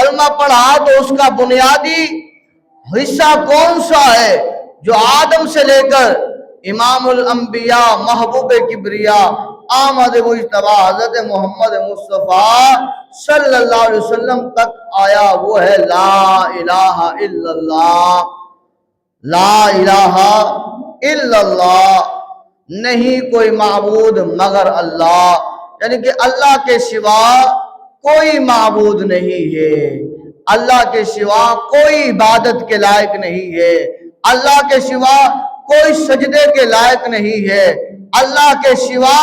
کلمہ پڑھا تو اس کا بنیادی حصہ کون سا ہے؟ جو آدم سے لے کر امام الانبیاء محبوب کبریاء آمد مجتبی حضرت محمد مصطفیٰ صلی اللہ علیہ وسلم تک آیا، وہ ہے لا الہ الا اللہ۔ لا الہ الا اللہ، نہیں کوئی معبود مگر اللہ، یعنی کہ اللہ کے سوا کوئی معبود نہیں ہے، اللہ کے سوا کوئی عبادت کے لائق نہیں ہے، اللہ کے سوا کوئی سجدے کے لائق نہیں ہے، اللہ کے سوا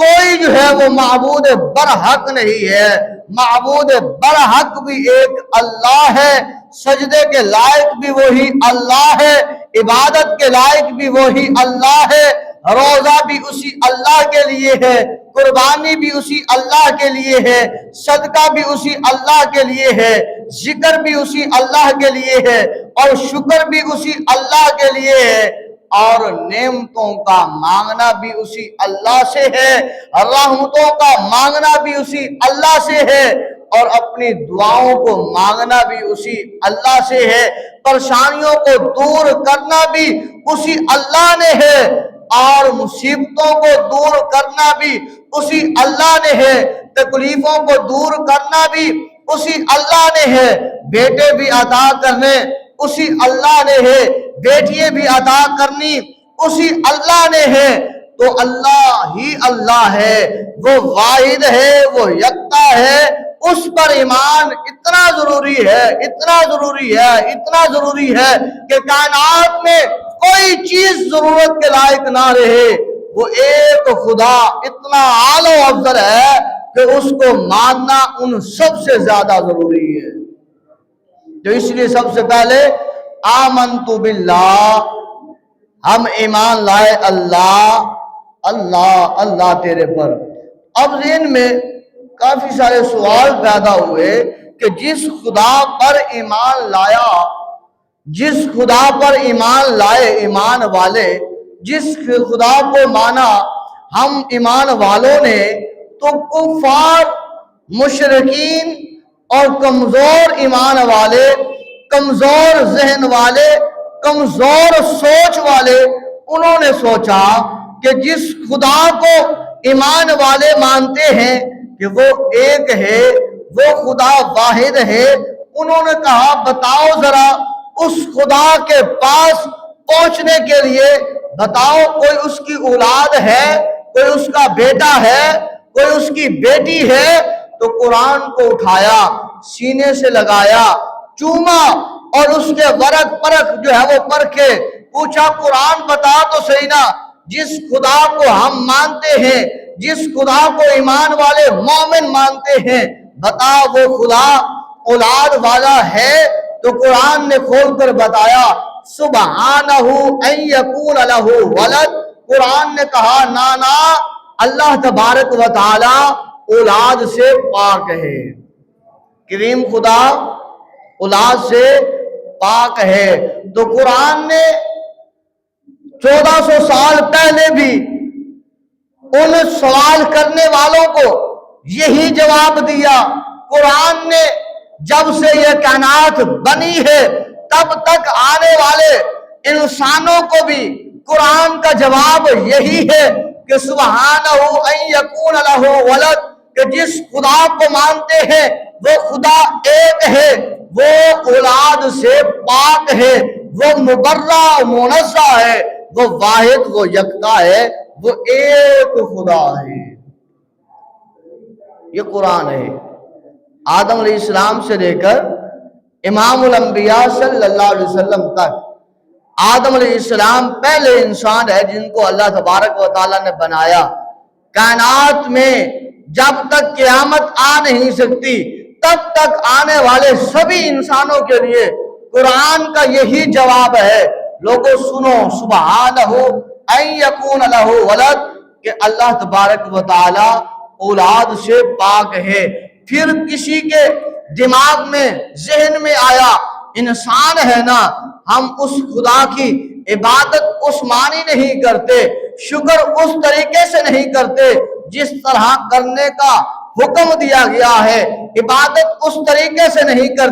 کوئی جو ہے وہ معبود برحق نہیں ہے۔ معبود برحق بھی ایک اللہ ہے، سجدے کے لائق بھی وہی اللہ ہے، عبادت کے لائق بھی وہی اللہ ہے، روزہ بھی اسی اللہ کے لیے ہے، قربانی بھی اسی اللہ کے لیے ہے، صدقہ بھی اسی اللہ کے لیے ہے، ذکر بھی اسی اللہ کے لیے ہے، اور شکر بھی اسی اللہ کے لیے ہے، اور نعمتوں کا مانگنا بھی اسی اللہ سے ہے، رحمتوں کا مانگنا بھی اسی اللہ سے ہے، اور اپنی دعاؤں کو مانگنا بھی اسی اللہ سے ہے، پریشانیوں کو دور کرنا بھی اسی اللہ نے ہے، اور مصیبتوں کو دور کرنا بھی اسی اللہ نے ہے، تکلیفوں کو دور کرنا بھی اسی اللہ نے ہے، بیٹے بھی عطا کرنے اسی اللہ نے ہے، بیٹیاں بھی عطا کرنی اسی اللہ نے ہے۔ تو اللہ ہی اللہ ہے، وہ واحد ہے، وہ یکتا ہے، اس پر ایمان اتنا ضروری ہے، اتنا ضروری ہے، اتنا ضروری ہے کہ کائنات میں کوئی چیز ضرورت کے لائق نہ رہے، وہ ایک خدا اتنا اعلیٰ و افضل ہے کہ اس کو ماننا ان سب سے زیادہ ضروری ہے۔ تو اس لیے سب سے پہلے آمنت باللہ، ہم ایمان لائے اللہ اللہ تیرے پر۔ اب ذہن میں کافی سارے سوال پیدا ہوئے کہ جس خدا پر ایمان لایا، جس خدا پر ایمان لائے ایمان والے، جس خدا کو مانا ہم ایمان والوں نے، تو کفار، مشرکین اور کمزور ایمان والے، کمزور ذہن والے، کمزور سوچ والے، انہوں نے سوچا کہ جس خدا کو ایمان والے مانتے ہیں کہ وہ ایک ہے، وہ خدا واحد ہے، انہوں نے کہا بتاؤ ذرا اس خدا کے پاس پہنچنے کے لیے بتاؤ، کوئی اس کی اولاد ہے، کوئی اس کا بیٹا ہے، کوئی اس کی بیٹی ہے؟ تو قرآن کو اٹھایا، سینے سے لگایا، چوما، اور اس کے ورق پرق جو ہے وہ پرکھے، پوچھا قرآن بتا تو صحیح نا، جس خدا کو ہم مانتے ہیں، جس خدا کو ایمان والے مومن مانتے ہیں، بتا وہ خدا اولاد والا ہے؟ تو قرآن نے کھول کر بتایا سبحانہ ان یکون لہ ولد، قرآن نے کہا نا اللہ تبارک و تعالی اولاد سے پاک ہے، کریم خدا اولاد سے پاک ہے۔ تو قرآن نے 1400 سال پہلے بھی ان سوال کرنے والوں کو یہی جواب دیا۔ قرآن نے جب سے یہ کائنات بنی ہے تب تک آنے والے انسانوں کو بھی قرآن کا جواب یہی ہے کہ سبحانہ ان یکون لہ ولد، کہ جس خدا کو مانتے ہیں وہ خدا ایک ہے، وہ اولاد سے پاک ہے، وہ مبرہ منزہ ہے، وہ واحد، وہ یکتا ہے، وہ ایک خدا ہے۔ یہ قرآن ہے۔ آدم علیہ السلام سے لے کر امام الانبیاء صلی اللہ علیہ وسلم تک، آدم علیہ السلام پہلے انسان ہے جن کو اللہ تبارک و تعالیٰ نے بنایا۔ کائنات میں جب تک قیامت آ نہیں سکتی تب تک آنے والے سبھی انسانوں کے لیے قرآن کا یہی جواب ہے، لوگوں سنو سبحانہ ان یکون لہ ولد، کہ اللہ تبارک و تعالی اولاد سے پاک ہے۔ پھر کسی کے دماغ میں ذہن میں آیا انسان ہے نا، ہم اس خدا کی عبادت اس معنی نہیں کرتے، شکر اس طریقے سے نہیں کرتے جس طرح کرنے کا حکم دیا گیا ہے عبادت اس طریقے سے نہیں کرتے